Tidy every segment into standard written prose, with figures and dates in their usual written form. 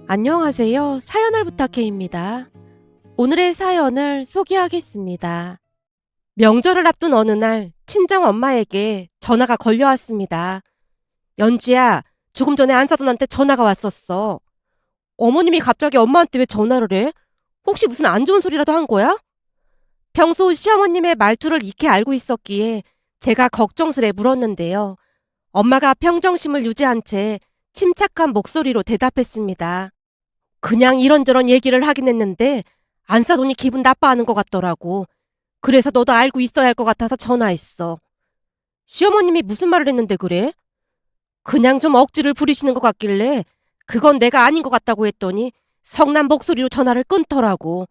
안녕하세요. 사연을 부탁해입니다. 오늘의 사연을 소개하겠습니다. 명절을 앞둔 어느 날 친정 엄마에게 전화가 걸려왔습니다. 연주야, 조금 전에 안사돈한테 전화가 왔었어. 어머님이 갑자기 엄마한테 왜 전화를 해? 혹시 무슨 안 좋은 소리라도 한 거야? 평소 시어머님의 말투를 익히 알고 있었기에 제가 걱정스레 물었는데요. 엄마가 평정심을 유지한 채 침착한 목소리로 대답했습니다. 그냥 이런저런 얘기를 하긴 했는데 안사돈이 기분 나빠하는 것 같더라고. 그래서 너도 알고 있어야 할 것 같아서 전화했어. 시어머님이 무슨 말을 했는데 그래? 그냥 좀 억지를 부리시는 것 같길래 그건 내가 아닌 것 같다고 했더니 성난 목소리로 전화를 끊더라고.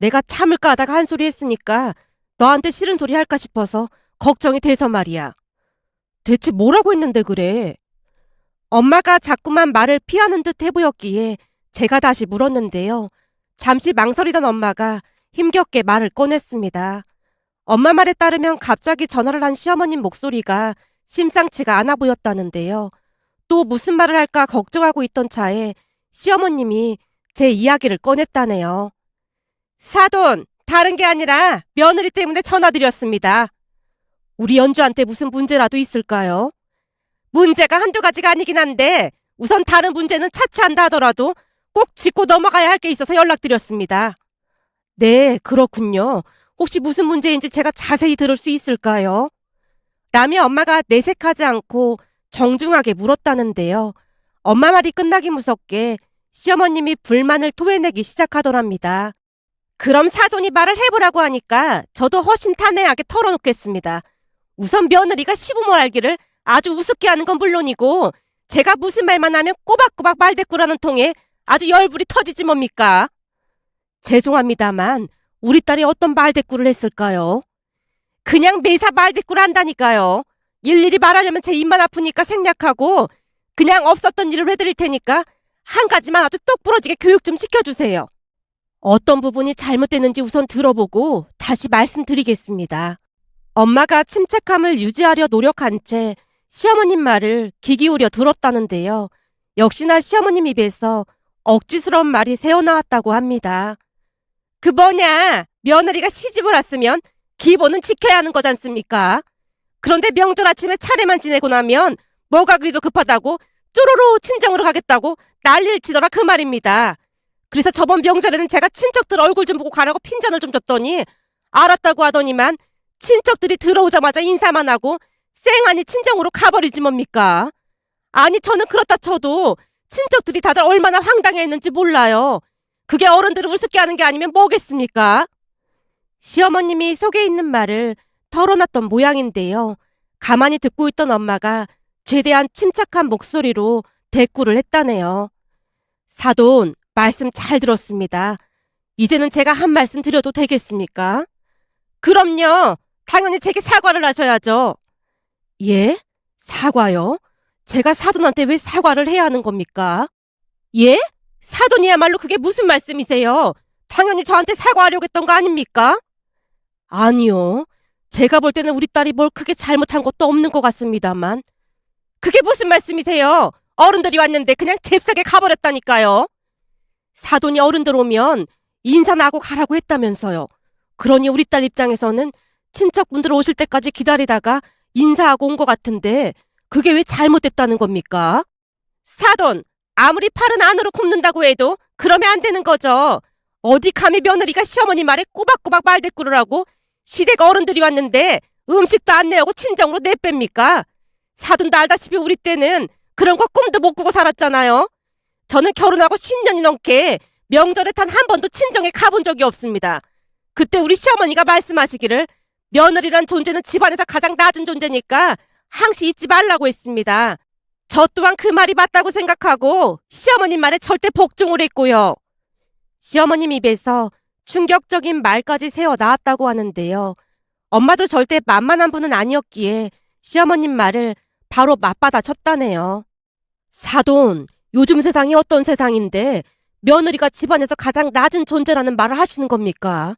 내가 참을까 하다가 한 소리 했으니까 너한테 싫은 소리 할까 싶어서 걱정이 돼서 말이야. 대체 뭐라고 했는데 그래? 엄마가 자꾸만 말을 피하는 듯 해보였기에 제가 다시 물었는데요. 잠시 망설이던 엄마가 힘겹게 말을 꺼냈습니다. 엄마 말에 따르면 갑자기 전화를 한 시어머님 목소리가 심상치가 않아 보였다는데요. 또 무슨 말을 할까 걱정하고 있던 차에 시어머님이 제 이야기를 꺼냈다네요. 사돈, 다른 게 아니라 며느리 때문에 전화드렸습니다. 우리 연주한테 무슨 문제라도 있을까요? 문제가 한두 가지가 아니긴 한데 우선 다른 문제는 차치한다 하더라도 꼭 짚고 넘어가야 할 게 있어서 연락드렸습니다. 네, 그렇군요. 혹시 무슨 문제인지 제가 자세히 들을 수 있을까요? 라며 엄마가 내색하지 않고 정중하게 물었다는데요. 엄마 말이 끝나기 무섭게 시어머님이 불만을 토해내기 시작하더랍니다. 그럼 사돈이 말을 해보라고 하니까 저도 허심탄회하게 털어놓겠습니다. 우선 며느리가 시부모 알기를 아주 우습게 하는 건 물론이고 제가 무슨 말만 하면 꼬박꼬박 말대꾸라는 통에 아주 열불이 터지지 뭡니까? 죄송합니다만 우리 딸이 어떤 말대꾸를 했을까요? 그냥 매사 말대꾸를 한다니까요. 일일이 말하려면 제 입만 아프니까 생략하고 그냥 없었던 일을 해드릴 테니까 한 가지만 아주 똑부러지게 교육 좀 시켜주세요. 어떤 부분이 잘못됐는지 우선 들어보고 다시 말씀드리겠습니다. 엄마가 침착함을 유지하려 노력한 채 시어머님 말을 귀 기울여 들었다는데요. 역시나 시어머님 입에서 억지스러운 말이 새어나왔다고 합니다. 그 뭐냐, 며느리가 시집을 왔으면 기본은 지켜야 하는 거잖습니까? 그런데 명절 아침에 차례만 지내고 나면 뭐가 그리도 급하다고 쪼로로 친정으로 가겠다고 난리를 치더라 그 말입니다. 그래서 저번 명절에는 제가 친척들 얼굴 좀 보고 가라고 핀잔을 좀 줬더니 알았다고 하더니만 친척들이 들어오자마자 인사만 하고 쌩하니 친정으로 가버리지 뭡니까? 아니 저는 그렇다 쳐도 친척들이 다들 얼마나 황당해했는지 몰라요. 그게 어른들을 우습게 하는 게 아니면 뭐겠습니까? 시어머님이 속에 있는 말을 털어놨던 모양인데요. 가만히 듣고 있던 엄마가 최대한 침착한 목소리로 대꾸를 했다네요. 사돈, 말씀 잘 들었습니다. 이제는 제가 한 말씀 드려도 되겠습니까? 그럼요. 당연히 제게 사과를 하셔야죠. 예? 사과요? 제가 사돈한테 왜 사과를 해야 하는 겁니까? 예? 사돈이야말로 그게 무슨 말씀이세요? 당연히 저한테 사과하려고 했던 거 아닙니까? 아니요. 제가 볼 때는 우리 딸이 뭘 크게 잘못한 것도 없는 것 같습니다만. 그게 무슨 말씀이세요? 어른들이 왔는데 그냥 잽싸게 가버렸다니까요. 사돈이 어른들 오면 인사나 하고 가라고 했다면서요. 그러니 우리 딸 입장에서는 친척분들 오실 때까지 기다리다가 인사하고 온 것 같은데 그게 왜 잘못됐다는 겁니까? 사돈, 아무리 팔은 안으로 굽는다고 해도 그러면 안 되는 거죠. 어디 감히 며느리가 시어머니 말에 꼬박꼬박 말대꾸를 하고 시댁 어른들이 왔는데 음식도 안 내오고 친정으로 내뺍니까? 사돈도 알다시피 우리 때는 그런 거 꿈도 못 꾸고 살았잖아요. 저는 결혼하고 10년이 넘게 명절에 단 한 번도 친정에 가본 적이 없습니다. 그때 우리 시어머니가 말씀하시기를 며느리란 존재는 집안에서 가장 낮은 존재니까 항시 잊지 말라고 했습니다. 저 또한 그 말이 맞다고 생각하고 시어머님 말에 절대 복종을 했고요. 시어머님 입에서 충격적인 말까지 새어 나왔다고 하는데요. 엄마도 절대 만만한 분은 아니었기에 시어머님 말을 바로 맞받아 쳤다네요. 사돈, 요즘 세상이 어떤 세상인데 며느리가 집안에서 가장 낮은 존재라는 말을 하시는 겁니까?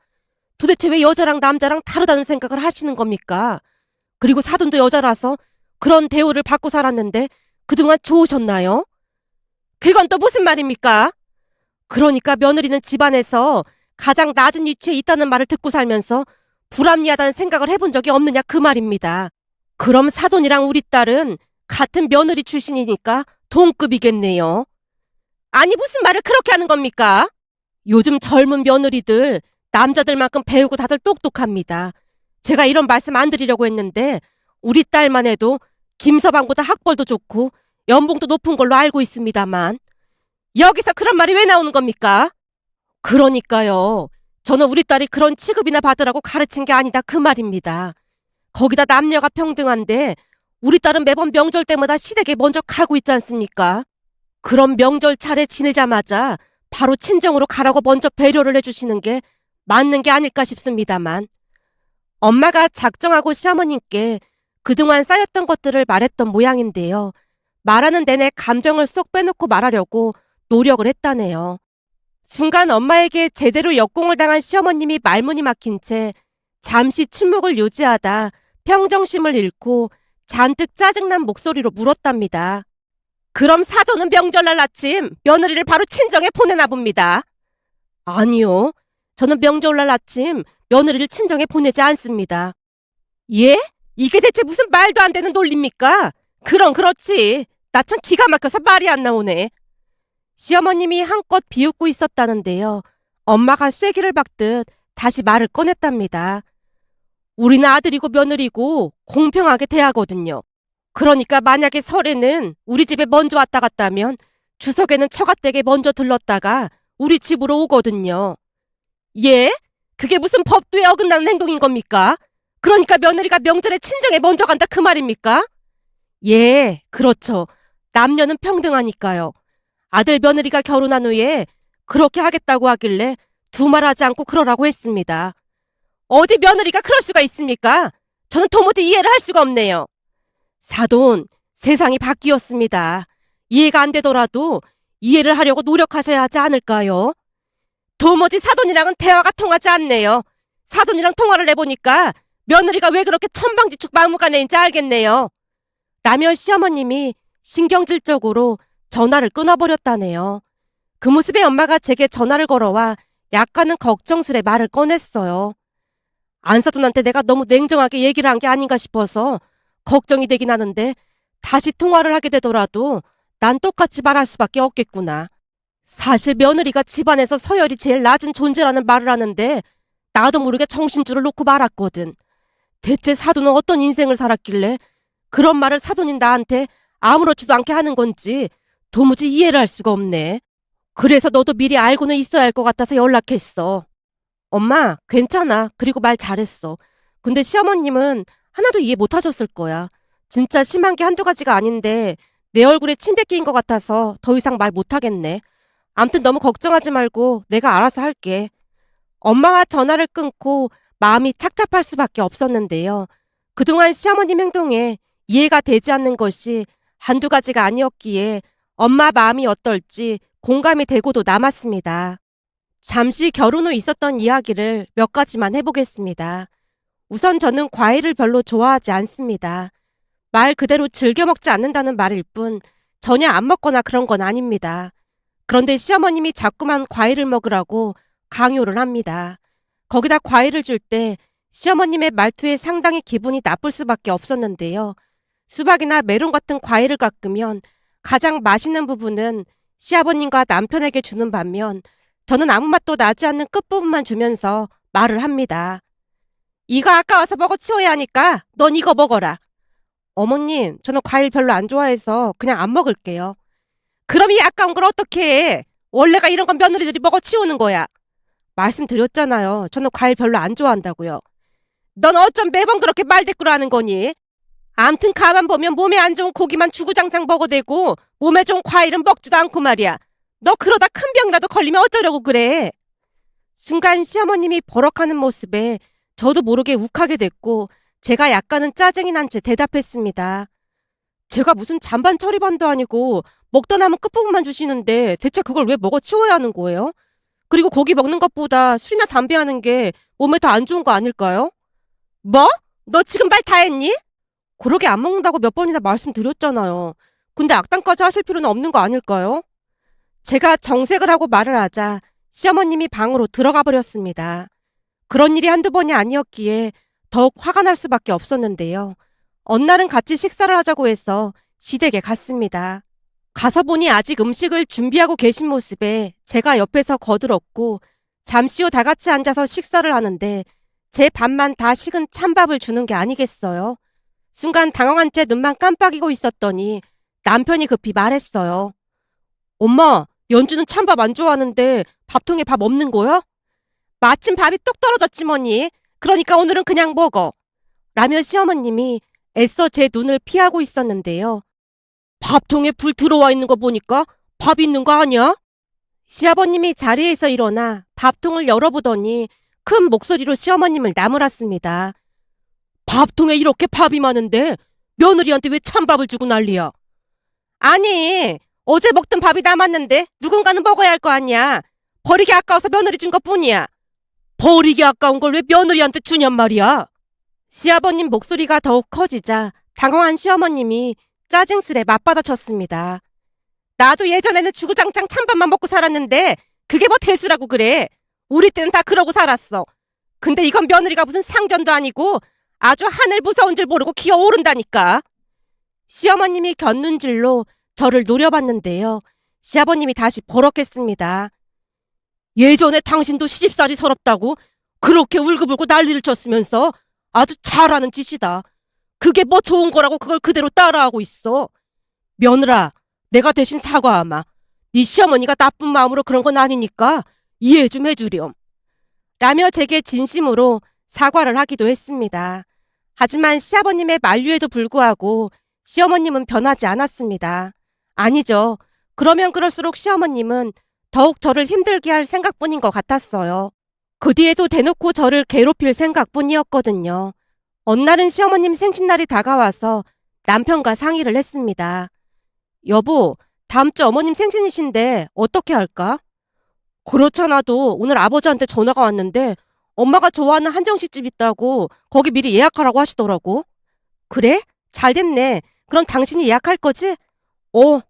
도대체 왜 여자랑 남자랑 다르다는 생각을 하시는 겁니까? 그리고 사돈도 여자라서 그런 대우를 받고 살았는데 그동안 좋으셨나요? 그건 또 무슨 말입니까? 그러니까 며느리는 집안에서 가장 낮은 위치에 있다는 말을 듣고 살면서 불합리하다는 생각을 해본 적이 없느냐 그 말입니다. 그럼 사돈이랑 우리 딸은 같은 며느리 출신이니까 동급이겠네요. 아니 무슨 말을 그렇게 하는 겁니까? 요즘 젊은 며느리들 남자들만큼 배우고 다들 똑똑합니다. 제가 이런 말씀 안 드리려고 했는데 우리 딸만 해도 김서방보다 학벌도 좋고 연봉도 높은 걸로 알고 있습니다만 여기서 그런 말이 왜 나오는 겁니까? 그러니까요. 저는 우리 딸이 그런 취급이나 받으라고 가르친 게 아니다 그 말입니다. 거기다 남녀가 평등한데 우리 딸은 매번 명절 때마다 시댁에 먼저 가고 있지 않습니까? 그럼 명절 차례 지내자마자 바로 친정으로 가라고 먼저 배려를 해주시는 게 맞는 게 아닐까 싶습니다만 엄마가 작정하고 시어머님께 그동안 쌓였던 것들을 말했던 모양인데요. 말하는 내내 감정을 쏙 빼놓고 말하려고 노력을 했다네요. 순간 엄마에게 제대로 역공을 당한 시어머님이 말문이 막힌 채 잠시 침묵을 유지하다 평정심을 잃고 잔뜩 짜증난 목소리로 물었답니다. 그럼 사돈은 명절날 아침 며느리를 바로 친정에 보내나 봅니다. 아니요. 저는 명절날 아침 며느리를 친정에 보내지 않습니다. 예? 이게 대체 무슨 말도 안 되는 논리입니까? 그럼 그렇지. 나 참 기가 막혀서 말이 안 나오네. 시어머님이 한껏 비웃고 있었다는데요. 엄마가 쐐기를 박듯 다시 말을 꺼냈답니다. 우리는 아들이고 며느리고 공평하게 대하거든요. 그러니까 만약에 설에는 우리 집에 먼저 왔다 갔다면 추석에는 처갓댁에 먼저 들렀다가 우리 집으로 오거든요. 예? 그게 무슨 법도에 어긋나는 행동인 겁니까? 그러니까 며느리가 명절에 친정에 먼저 간다 그 말입니까? 예, 그렇죠. 남녀는 평등하니까요. 아들 며느리가 결혼한 후에 그렇게 하겠다고 하길래 두말하지 않고 그러라고 했습니다. 어디 며느리가 그럴 수가 있습니까? 저는 도무지 이해를 할 수가 없네요. 사돈, 세상이 바뀌었습니다. 이해가 안 되더라도 이해를 하려고 노력하셔야 하지 않을까요? 도무지 사돈이랑은 대화가 통하지 않네요. 사돈이랑 통화를 해보니까 며느리가 왜 그렇게 천방지축 막무가내인지 알겠네요. 라며 시어머님이 신경질적으로 전화를 끊어버렸다네요. 그 모습에 엄마가 제게 전화를 걸어와 약간은 걱정스레 말을 꺼냈어요. 안사돈한테 내가 너무 냉정하게 얘기를 한 게 아닌가 싶어서 걱정이 되긴 하는데 다시 통화를 하게 되더라도 난 똑같이 말할 수밖에 없겠구나. 사실 며느리가 집안에서 서열이 제일 낮은 존재라는 말을 하는데 나도 모르게 정신줄을 놓고 말았거든. 대체 사돈은 어떤 인생을 살았길래 그런 말을 사돈인 나한테 아무렇지도 않게 하는 건지 도무지 이해를 할 수가 없네. 그래서 너도 미리 알고는 있어야 할 것 같아서 연락했어. 엄마, 괜찮아. 그리고 말 잘했어. 근데 시어머님은 하나도 이해 못 하셨을 거야. 진짜 심한 게 한두 가지가 아닌데 내 얼굴에 침 뱉기인 것 같아서 더 이상 말 못 하겠네. 암튼 너무 걱정하지 말고 내가 알아서 할게. 엄마와 전화를 끊고 마음이 착잡할 수밖에 없었는데요. 그동안 시어머님 행동에 이해가 되지 않는 것이 한두 가지가 아니었기에 엄마 마음이 어떨지 공감이 되고도 남았습니다. 잠시 결혼 후 있었던 이야기를 몇 가지만 해보겠습니다. 우선 저는 과일을 별로 좋아하지 않습니다. 말 그대로 즐겨 먹지 않는다는 말일 뿐 전혀 안 먹거나 그런 건 아닙니다. 그런데 시어머님이 자꾸만 과일을 먹으라고 강요를 합니다. 거기다 과일을 줄 때 시어머님의 말투에 상당히 기분이 나쁠 수밖에 없었는데요. 수박이나 메론 같은 과일을 깎으면 가장 맛있는 부분은 시아버님과 남편에게 주는 반면 저는 아무 맛도 나지 않는 끝부분만 주면서 말을 합니다. 이거 아까워서 먹어 치워야 하니까 넌 이거 먹어라. 어머님, 저는 과일 별로 안 좋아해서 그냥 안 먹을게요. 그럼 이 아까운 걸 어떻게 해? 원래가 이런 건 며느리들이 먹어 치우는 거야. 말씀드렸잖아요. 저는 과일 별로 안 좋아한다고요. 넌 어쩜 매번 그렇게 말대꾸를 하는 거니? 암튼 가만 보면 몸에 안 좋은 고기만 주구장창 먹어대고 몸에 좋은 과일은 먹지도 않고 말이야. 너 그러다 큰 병이라도 걸리면 어쩌려고 그래? 순간 시어머님이 버럭하는 모습에 저도 모르게 욱하게 됐고 제가 약간은 짜증이 난 채 대답했습니다. 제가 무슨 잔반 처리반도 아니고 먹다 남은 끝부분만 주시는데 대체 그걸 왜 먹어 치워야 하는 거예요? 그리고 고기 먹는 것보다 술이나 담배 하는 게 몸에 더 안 좋은 거 아닐까요? 뭐? 너 지금 말 다 했니? 그러게 안 먹는다고 몇 번이나 말씀드렸잖아요. 근데 악담까지 하실 필요는 없는 거 아닐까요? 제가 정색을 하고 말을 하자 시어머님이 방으로 들어가 버렸습니다. 그런 일이 한두 번이 아니었기에 더욱 화가 날 수밖에 없었는데요. 어느 날은 같이 식사를 하자고 해서 시댁에 갔습니다. 가서 보니 아직 음식을 준비하고 계신 모습에 제가 옆에서 거들었고 잠시 후 다 같이 앉아서 식사를 하는데 제 밥만 다 식은 찬밥을 주는 게 아니겠어요. 순간 당황한 채 눈만 깜빡이고 있었더니 남편이 급히 말했어요. 엄마, 연주는 찬밥 안 좋아하는데 밥통에 밥 없는 거야? 마침 밥이 뚝 떨어졌지 뭐니. 그러니까 오늘은 그냥 먹어. 라며 시어머님이 애써 제 눈을 피하고 있었는데요. 밥통에 불 들어와 있는 거 보니까 밥 있는 거 아니야? 시아버님이 자리에서 일어나 밥통을 열어보더니 큰 목소리로 시어머님을 나무랐습니다. 밥통에 이렇게 밥이 많은데 며느리한테 왜 찬밥을 주고 난리야? 아니, 어제 먹던 밥이 남았는데 누군가는 먹어야 할 거 아니야. 버리기 아까워서 며느리 준 것뿐이야. 버리기 아까운 걸 왜 며느리한테 주냔 말이야. 시아버님 목소리가 더욱 커지자 당황한 시어머님이 짜증스레 맞받아쳤습니다. 나도 예전에는 주구장창 찬밥만 먹고 살았는데 그게 뭐 대수라고 그래. 우리 때는 다 그러고 살았어. 근데 이건 며느리가 무슨 상전도 아니고 아주 하늘 무서운 줄 모르고 기어오른다니까. 시어머님이 곁눈질로 저를 노려봤는데요. 시아버님이 다시 버럭했습니다. 예전에 당신도 시집살이 서럽다고 그렇게 울고불고 난리를 쳤으면서 아주 잘하는 짓이다. 그게 뭐 좋은 거라고 그걸 그대로 따라하고 있어. 며느라, 내가 대신 사과하마. 네 시어머니가 나쁜 마음으로 그런 건 아니니까 이해 좀 해주렴. 라며 제게 진심으로 사과를 하기도 했습니다. 하지만 시아버님의 만류에도 불구하고 시어머님은 변하지 않았습니다. 아니죠. 그러면 그럴수록 시어머님은 더욱 저를 힘들게 할 생각뿐인 것 같았어요. 그 뒤에도 대놓고 저를 괴롭힐 생각뿐이었거든요. 어느 날은 시어머님 생신날이 다가와서 남편과 상의를 했습니다. 여보, 다음 주 어머님 생신이신데 어떻게 할까? 그렇잖아도 오늘 아버지한테 전화가 왔는데 엄마가 좋아하는 한정식집 있다고 거기 미리 예약하라고 하시더라고. 그래? 잘 됐네. 그럼 당신이 예약할 거지?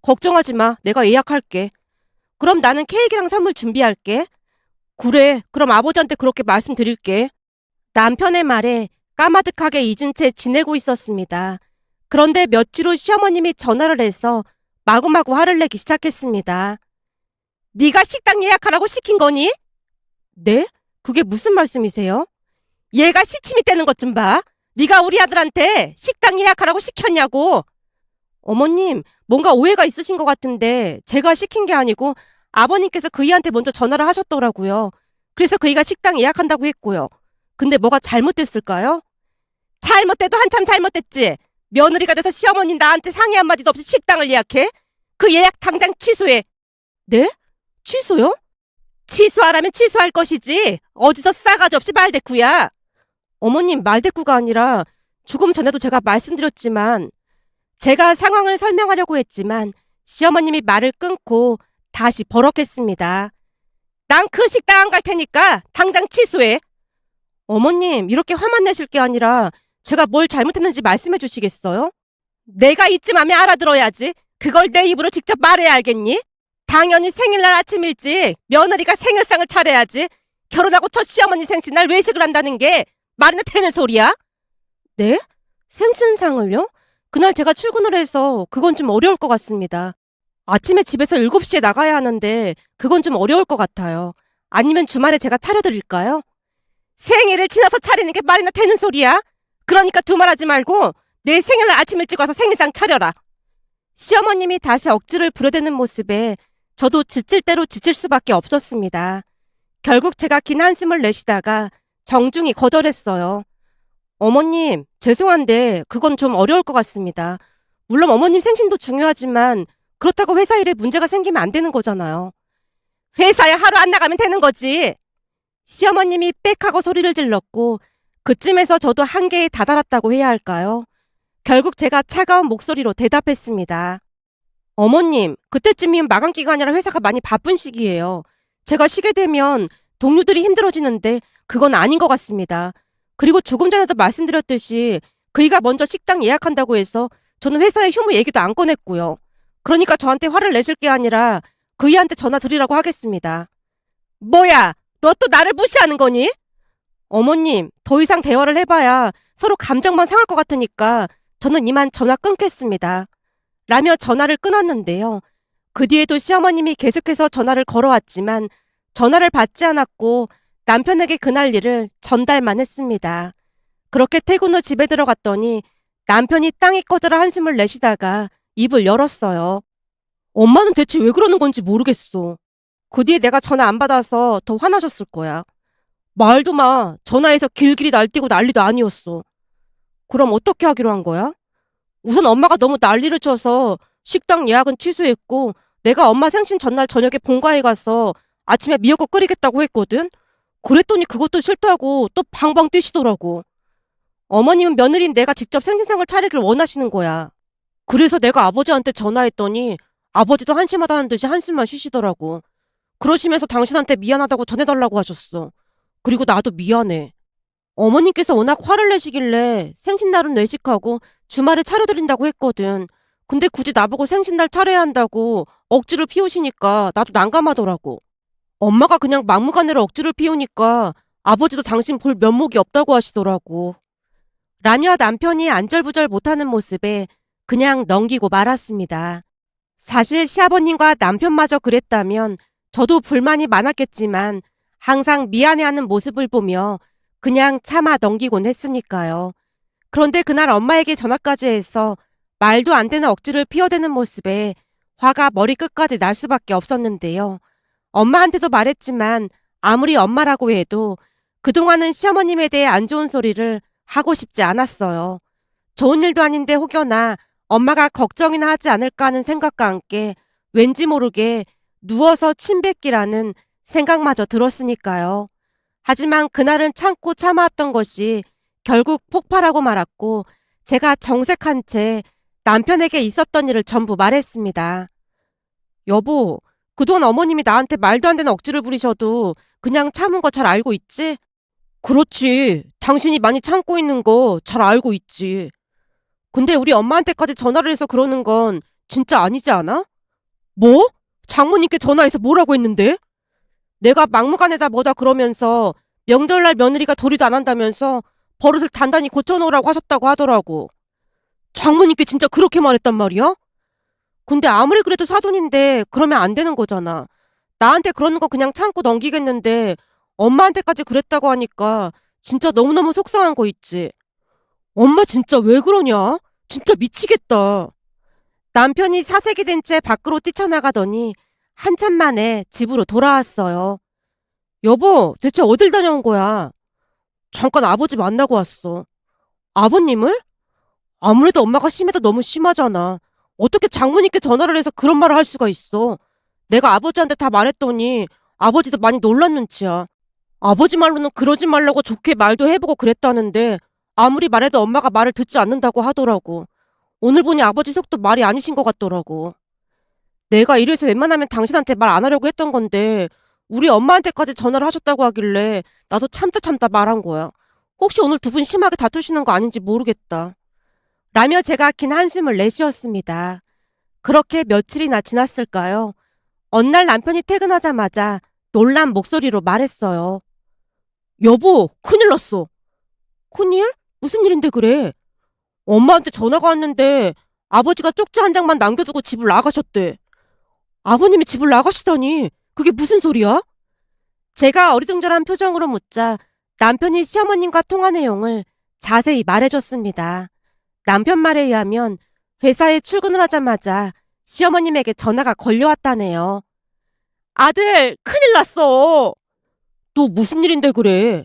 걱정하지 마. 내가 예약할게. 그럼 나는 케이크랑 선물 준비할게. 그래, 그럼 아버지한테 그렇게 말씀드릴게. 남편의 말에 까마득하게 잊은 채 지내고 있었습니다. 그런데 며칠 후 시어머님이 전화를 해서 마구마구 화를 내기 시작했습니다. 네가 식당 예약하라고 시킨 거니? 네? 그게 무슨 말씀이세요? 얘가 시침이 떼는 것 좀 봐. 네가 우리 아들한테 식당 예약하라고 시켰냐고. 어머님, 뭔가 오해가 있으신 것 같은데 제가 시킨 게 아니고 아버님께서 그이한테 먼저 전화를 하셨더라고요. 그래서 그이가 식당 예약한다고 했고요. 근데 뭐가 잘못됐을까요? 잘못돼도 한참 잘못됐지. 며느리가 돼서 시어머니 나한테 상의 한마디도 없이 식당을 예약해? 그 예약 당장 취소해. 네? 취소요? 취소하라면 취소할 것이지. 어디서 싸가지 없이 말대꾸야. 어머님, 말대꾸가 아니라 조금 전에도 제가 말씀드렸지만 제가 상황을 설명하려고 했지만 시어머님이 말을 끊고 다시 버럭했습니다. 난 그 식당 안 갈 테니까 당장 취소해. 어머님, 이렇게 화만 내실 게 아니라 제가 뭘 잘못했는지 말씀해 주시겠어요? 내가 이쯤 하면 알아들어야지. 그걸 내 입으로 직접 말해야 알겠니? 당연히 생일날 아침 일찍 며느리가 생일상을 차려야지. 결혼하고 첫 시어머니 생신날 외식을 한다는 게 말이나 되는 소리야? 네? 생신상을요? 그날 제가 출근을 해서 그건 좀 어려울 것 같습니다. 아침에 집에서 7시에 나가야 하는데 그건 좀 어려울 것 같아요. 아니면 주말에 제가 차려드릴까요? 생일을 지나서 차리는 게 말이나 되는 소리야? 그러니까 두말하지 말고 내 생일날 아침 일찍 와서 생일상 차려라. 시어머님이 다시 억지를 부려대는 모습에 저도 지칠 대로 지칠 수밖에 없었습니다. 결국 제가 긴 한숨을 내쉬다가 정중히 거절했어요. 어머님, 죄송한데 그건 좀 어려울 것 같습니다. 물론 어머님 생신도 중요하지만 그렇다고 회사 일에 문제가 생기면 안 되는 거잖아요. 회사에 하루 안 나가면 되는 거지. 시어머님이 빽하고 소리를 질렀고 그쯤에서 저도 한계에 다다랐다고 해야 할까요? 결국 제가 차가운 목소리로 대답했습니다. 어머님, 그때쯤이면 마감 기간이라 회사가 많이 바쁜 시기예요. 제가 쉬게 되면 동료들이 힘들어지는데 그건 아닌 것 같습니다. 그리고 조금 전에도 말씀드렸듯이 그이가 먼저 식당 예약한다고 해서 저는 회사의 휴무 얘기도 안 꺼냈고요. 그러니까 저한테 화를 내실 게 아니라 그이한테 전화 드리라고 하겠습니다. 뭐야, 너 또 나를 무시하는 거니? 어머님, 더 이상 대화를 해봐야 서로 감정만 상할 것 같으니까 저는 이만 전화 끊겠습니다. 라며 전화를 끊었는데요. 그 뒤에도 시어머님이 계속해서 전화를 걸어왔지만 전화를 받지 않았고 남편에게 그날 일을 전달만 했습니다. 그렇게 퇴근 후 집에 들어갔더니 남편이 땅이 꺼져라 한숨을 내쉬다가 입을 열었어요. 엄마는 대체 왜 그러는 건지 모르겠어. 그 뒤에 내가 전화 안 받아서 더 화나셨을 거야. 말도 마. 전화해서 길길이 날뛰고 난리도 아니었어. 그럼 어떻게 하기로 한 거야? 우선 엄마가 너무 난리를 쳐서 식당 예약은 취소했고 내가 엄마 생신 전날 저녁에 본가에 가서 아침에 미역국 끓이겠다고 했거든? 그랬더니 그것도 싫다고 또 방방 뛰시더라고. 어머님은 며느리인 내가 직접 생신상을 차리길 원하시는 거야. 그래서 내가 아버지한테 전화했더니 아버지도 한심하다는 듯이 한숨만 쉬시더라고. 그러시면서 당신한테 미안하다고 전해달라고 하셨어. 그리고 나도 미안해. 어머님께서 워낙 화를 내시길래 생신날은 외식하고 주말에 차려드린다고 했거든. 근데 굳이 나보고 생신날 차려야 한다고 억지를 피우시니까 나도 난감하더라고. 엄마가 그냥 막무가내로 억지를 피우니까 아버지도 당신 볼 면목이 없다고 하시더라고. 라며 남편이 안절부절 못하는 모습에 그냥 넘기고 말았습니다. 사실 시아버님과 남편마저 그랬다면 저도 불만이 많았겠지만 항상 미안해하는 모습을 보며 그냥 참아 넘기곤 했으니까요. 그런데 그날 엄마에게 전화까지 해서 말도 안 되는 억지를 피워대는 모습에 화가 머리끝까지 날 수밖에 없었는데요. 엄마한테도 말했지만 아무리 엄마라고 해도 그동안은 시어머님에 대해 안 좋은 소리를 하고 싶지 않았어요. 좋은 일도 아닌데 혹여나 엄마가 걱정이나 하지 않을까 하는 생각과 함께 왠지 모르게 누워서 침 뱉기라는 생각마저 들었으니까요. 하지만 그날은 참고 참아왔던 것이 결국 폭발하고 말았고 제가 정색한 채 남편에게 있었던 일을 전부 말했습니다. 여보, 그동안 어머님이 나한테 말도 안 되는 억지를 부리셔도 그냥 참은 거 잘 알고 있지? 그렇지. 당신이 많이 참고 있는 거 잘 알고 있지. 근데 우리 엄마한테까지 전화를 해서 그러는 건 진짜 아니지 않아? 뭐? 장모님께 전화해서 뭐라고 했는데? 내가 막무가내다 뭐다 그러면서 명절날 며느리가 도리도 안 한다면서 버릇을 단단히 고쳐놓으라고 하셨다고 하더라고. 장모님께 진짜 그렇게 말했단 말이야? 근데 아무리 그래도 사돈인데 그러면 안 되는 거잖아. 나한테 그러는 거 그냥 참고 넘기겠는데 엄마한테까지 그랬다고 하니까 진짜 너무너무 속상한 거 있지. 엄마 진짜 왜 그러냐? 진짜 미치겠다. 남편이 사색이 된 채 밖으로 뛰쳐나가더니 한참 만에 집으로 돌아왔어요. 여보, 대체 어딜 다녀온 거야? 잠깐 아버지 만나고 왔어. 아버님을? 아무래도 엄마가 심해도 너무 심하잖아. 어떻게 장모님께 전화를 해서 그런 말을 할 수가 있어. 내가 아버지한테 다 말했더니 아버지도 많이 놀란 눈치야. 아버지 말로는 그러지 말라고 좋게 말도 해보고 그랬다는데 아무리 말해도 엄마가 말을 듣지 않는다고 하더라고. 오늘 보니 아버지 속도 말이 아니신 것 같더라고. 내가 이래서 웬만하면 당신한테 말 안 하려고 했던 건데 우리 엄마한테까지 전화를 하셨다고 하길래 나도 참다 말한 거야. 혹시 오늘 두 분 심하게 다투시는 거 아닌지 모르겠다. 라며 제가 긴 한숨을 내쉬었습니다. 그렇게 며칠이나 지났을까요? 어느 날 남편이 퇴근하자마자 놀란 목소리로 말했어요. 여보, 큰일 났어. 큰일? 무슨 일인데 그래? 엄마한테 전화가 왔는데 아버지가 쪽지 한 장만 남겨두고 집을 나가셨대. 아버님이 집을 나가시다니 그게 무슨 소리야? 제가 어리둥절한 표정으로 묻자 남편이 시어머님과 통화 내용을 자세히 말해줬습니다. 남편 말에 의하면 회사에 출근을 하자마자 시어머님에게 전화가 걸려왔다네요. 아들, 큰일 났어. 또 무슨 일인데 그래?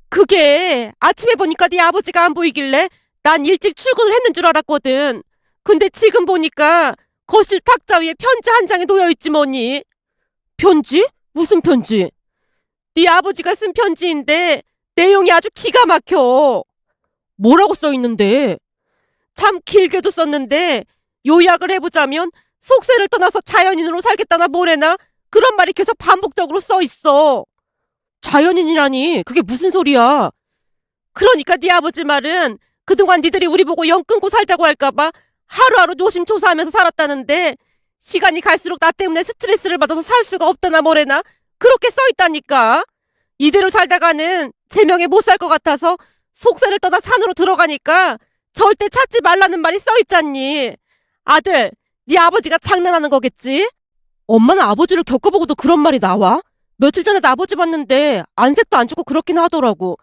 그게 아침에 보니까 네 아버지가 안 보이길래 난 일찍 출근을 했는 줄 알았거든. 근데 지금 보니까 거실 탁자 위에 편지 한 장이 놓여있지 뭐니. 편지? 무슨 편지? 네 아버지가 쓴 편지인데 내용이 아주 기가 막혀. 뭐라고 써있는데? 참 길게도 썼는데 요약을 해보자면 속세를 떠나서 자연인으로 살겠다나 뭐래나 그런 말이 계속 반복적으로 써있어. 자연인이라니 그게 무슨 소리야? 그러니까 네 아버지 말은 그동안 니들이 우리 보고 영 끊고 살자고 할까봐 하루하루 노심초사하면서 살았다는데 시간이 갈수록 나 때문에 스트레스를 받아서 살 수가 없다나 뭐래나 그렇게 써있다니까. 이대로 살다가는 제명에 못 살 것 같아서 속세를 떠나 산으로 들어가니까 절대 찾지 말라는 말이 써있잖니. 아들, 네 아버지가 장난하는 거겠지? 엄마는 아버지를 겪어보고도 그런 말이 나와? 며칠 전에 나 아버지 봤는데 안색도 안 좋고 그렇긴 하더라고.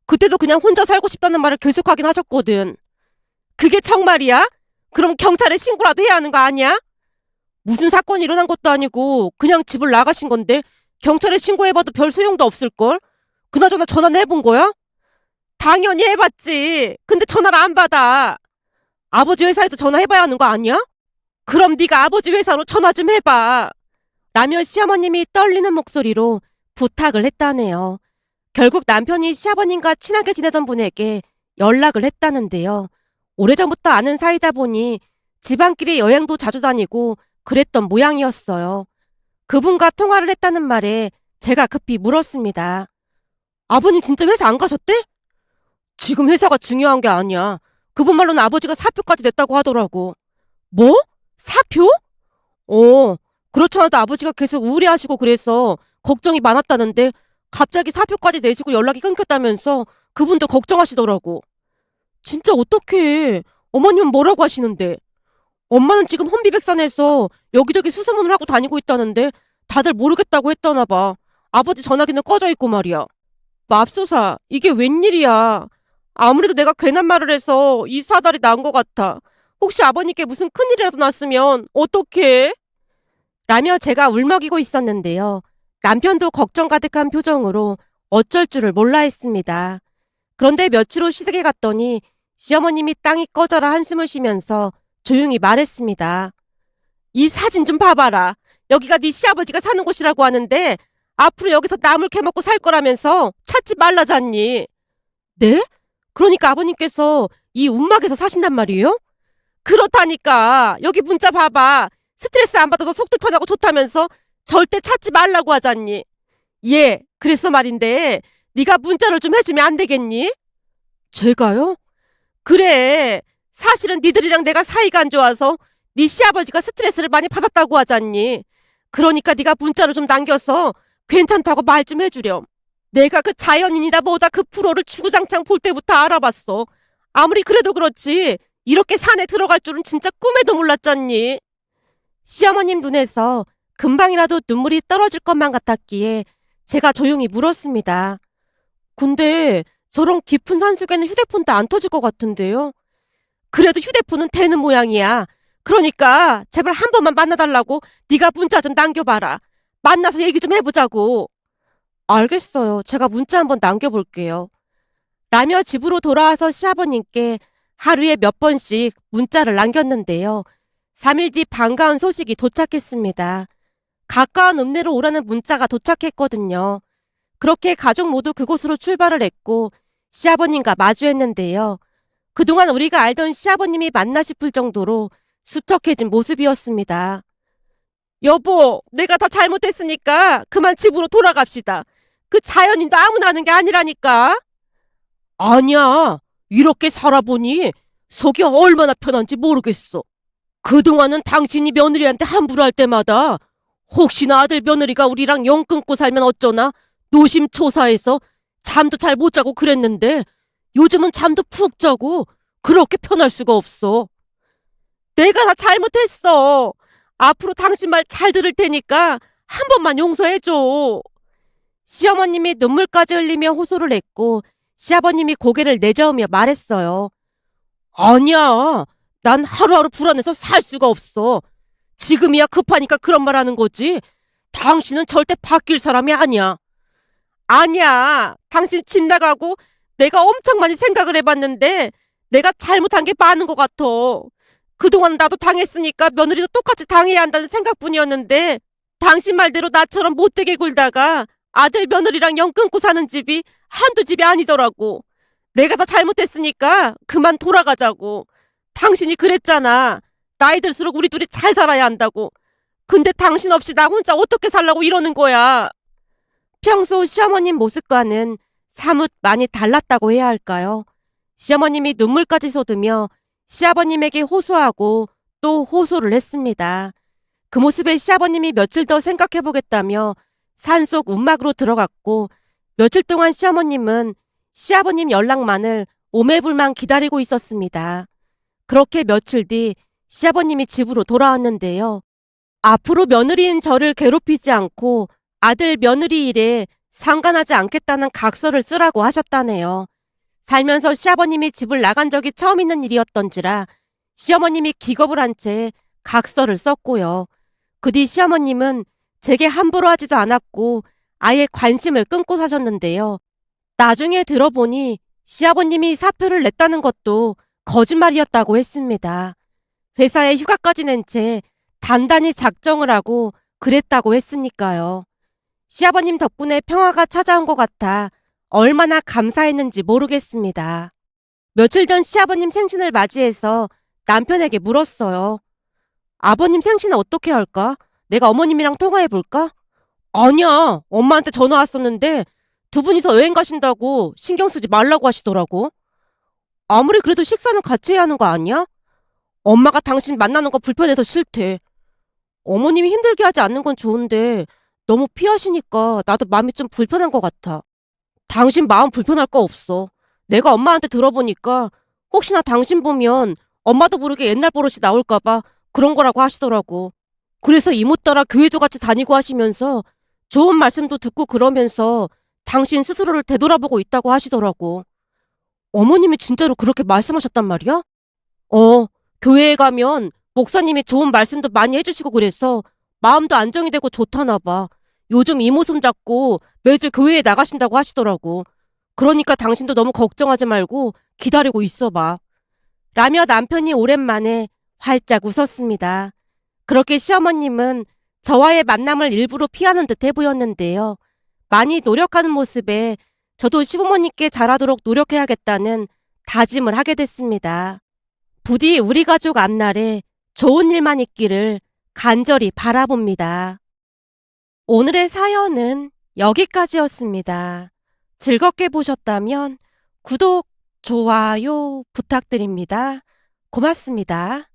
그때도 그냥 혼자 살고 싶다는 말을 계속하긴 하셨거든. 그게 정말이야? 그럼 경찰에 신고라도 해야 하는 거 아니야? 무슨 사건이 일어난 것도 아니고 그냥 집을 나가신 건데 경찰에 신고해봐도 별 소용도 없을걸? 그나저나 전화는 해본 거야? 당연히 해봤지. 근데 전화를 안 받아. 아버지 회사에도 전화해봐야 하는 거 아니야? 그럼 네가 아버지 회사로 전화 좀 해봐. 라며 시어머님이 떨리는 목소리로 부탁을 했다네요. 결국 남편이 시아버님과 친하게 지내던 분에게 연락을 했다는데요. 오래전부터 아는 사이다 보니 집안끼리 여행도 자주 다니고 그랬던 모양이었어요. 그분과 통화를 했다는 말에 제가 급히 물었습니다. 아버님 진짜 회사 안 가셨대? 지금 회사가 중요한 게 아니야. 그분 말로는 아버지가 사표까지 냈다고 하더라고. 뭐? 사표? 어, 그렇잖아도 아버지가 계속 우울해하시고 그래서 걱정이 많았다는데 갑자기 사표까지 내시고 연락이 끊겼다면서 그분도 걱정하시더라고. 진짜 어떡해. 어머님은 뭐라고 하시는데? 엄마는 지금 혼비백산해서 여기저기 수소문을 하고 다니고 있다는데 다들 모르겠다고 했다나 봐. 아버지 전화기는 꺼져 있고 말이야. 맙소사, 이게 웬일이야. 아무래도 내가 괜한 말을 해서 이 사달이 난 것 같아. 혹시 아버님께 무슨 큰일이라도 났으면 어떡해? 라며 제가 울먹이고 있었는데요. 남편도 걱정 가득한 표정으로 어쩔 줄을 몰라 했습니다. 그런데 며칠 후 시댁에 갔더니 시어머님이 땅이 꺼져라 한숨을 쉬면서 조용히 말했습니다. 이 사진 좀 봐봐라. 여기가 네 시아버지가 사는 곳이라고 하는데 앞으로 여기서 나물 캐먹고 살 거라면서 찾지 말라잖니. 네? 그러니까 아버님께서 이 움막에서 사신단 말이에요? 그렇다니까. 여기 문자 봐봐. 스트레스 안 받아서 속도 편하고 좋다면서 절대 찾지 말라고 하잖니. 예, 그래서 말인데 네가 문자를 좀 해주면 안 되겠니? 제가요? 그래. 사실은 니들이랑 내가 사이가 안 좋아서 네 시아버지가 스트레스를 많이 받았다고 하잖니. 그러니까 네가 문자를 좀 남겨서 괜찮다고 말 좀 해주렴. 내가 그 자연인이다 뭐다 그 프로를 주구장창 볼 때부터 알아봤어. 아무리 그래도 그렇지 이렇게 산에 들어갈 줄은 진짜 꿈에도 몰랐잖니. 시어머님 눈에서 금방이라도 눈물이 떨어질 것만 같았기에 제가 조용히 물었습니다. 근데 저런 깊은 산속에는 휴대폰도 안 터질 것 같은데요? 그래도 휴대폰은 되는 모양이야. 그러니까 제발 한 번만 만나달라고 네가 문자 좀 남겨봐라. 만나서 얘기 좀 해보자고. 알겠어요. 제가 문자 한번 남겨볼게요. 라며 집으로 돌아와서 시아버님께 하루에 몇 번씩 문자를 남겼는데요. 3일 뒤 반가운 소식이 도착했습니다. 가까운 읍내로 오라는 문자가 도착했거든요. 그렇게 가족 모두 그곳으로 출발을 했고 시아버님과 마주했는데요. 그동안 우리가 알던 시아버님이 맞나 싶을 정도로 수척해진 모습이었습니다. 여보, 내가 다 잘못했으니까 그만 집으로 돌아갑시다. 그 자연인도 아무나 하는 게 아니라니까. 아니야. 이렇게 살아보니 속이 얼마나 편한지 모르겠어. 그동안은 당신이 며느리한테 함부로 할 때마다 혹시나 아들 며느리가 우리랑 영 끊고 살면 어쩌나 노심초사해서 잠도 잘 못 자고 그랬는데 요즘은 잠도 푹 자고 그렇게 편할 수가 없어. 내가 다 잘못했어. 앞으로 당신 말 잘 들을 테니까 한 번만 용서해줘. 시어머님이 눈물까지 흘리며 호소를 했고 시아버님이 고개를 내저으며 말했어요. 아니야. 난 하루하루 불안해서 살 수가 없어. 지금이야 급하니까 그런 말 하는 거지. 당신은 절대 바뀔 사람이 아니야. 아니야. 당신 집 나가고 내가 엄청 많이 생각을 해봤는데 내가 잘못한 게 많은 것 같아. 그동안 나도 당했으니까 며느리도 똑같이 당해야 한다는 생각뿐이었는데 당신 말대로 나처럼 못되게 굴다가 아들 며느리랑 영 끊고 사는 집이 한두 집이 아니더라고. 내가 다 잘못했으니까 그만 돌아가자고. 당신이 그랬잖아. 나이 들수록 우리 둘이 잘 살아야 한다고. 근데 당신 없이 나 혼자 어떻게 살라고 이러는 거야. 평소 시어머님 모습과는 사뭇 많이 달랐다고 해야 할까요? 시어머님이 눈물까지 쏟으며 시아버님에게 호소하고 또 호소를 했습니다. 그 모습에 시아버님이 며칠 더 생각해보겠다며 산속 움막으로 들어갔고, 며칠 동안 시어머님은 시아버님 연락만을 오매불망 기다리고 있었습니다. 그렇게 며칠 뒤 시아버님이 집으로 돌아왔는데요. 앞으로 며느리인 저를 괴롭히지 않고 아들 며느리 일에 상관하지 않겠다는 각서를 쓰라고 하셨다네요. 살면서 시아버님이 집을 나간 적이 처음 있는 일이었던지라 시어머님이 기겁을 한 채 각서를 썼고요. 그 뒤 시어머님은 제게 함부로 하지도 않았고 아예 관심을 끊고 사셨는데요. 나중에 들어보니 시아버님이 사표를 냈다는 것도 거짓말이었다고 했습니다. 회사에 휴가까지 낸 채 단단히 작정을 하고 그랬다고 했으니까요. 시아버님 덕분에 평화가 찾아온 것 같아 얼마나 감사했는지 모르겠습니다. 며칠 전 시아버님 생신을 맞이해서 남편에게 물었어요. 아버님 생신은 어떻게 할까? 내가 어머님이랑 통화해볼까? 아니야, 엄마한테 전화 왔었는데 두 분이서 여행 가신다고 신경 쓰지 말라고 하시더라고. 아무리 그래도 식사는 같이 해야 하는 거 아니야? 엄마가 당신 만나는 거 불편해서 싫대. 어머님이 힘들게 하지 않는 건 좋은데 너무 피하시니까 나도 마음이 좀 불편한 것 같아. 당신 마음 불편할 거 없어. 내가 엄마한테 들어보니까 혹시나 당신 보면 엄마도 모르게 옛날 버릇이 나올까봐 그런 거라고 하시더라고. 그래서 이모 따라 교회도 같이 다니고 하시면서 좋은 말씀도 듣고 그러면서 당신 스스로를 되돌아보고 있다고 하시더라고. 어머님이 진짜로 그렇게 말씀하셨단 말이야? 교회에 가면 목사님이 좋은 말씀도 많이 해주시고 그래서 마음도 안정이 되고 좋다나 봐. 요즘 이모 손잡고 매주 교회에 나가신다고 하시더라고. 그러니까 당신도 너무 걱정하지 말고 기다리고 있어봐. 라며 남편이 오랜만에 활짝 웃었습니다. 그렇게 시어머님은 저와의 만남을 일부러 피하는 듯해 보였는데요. 많이 노력하는 모습에 저도 시부모님께 잘하도록 노력해야겠다는 다짐을 하게 됐습니다. 부디 우리 가족 앞날에 좋은 일만 있기를 간절히 바라봅니다. 오늘의 사연은 여기까지였습니다. 즐겁게 보셨다면 구독, 좋아요 부탁드립니다. 고맙습니다.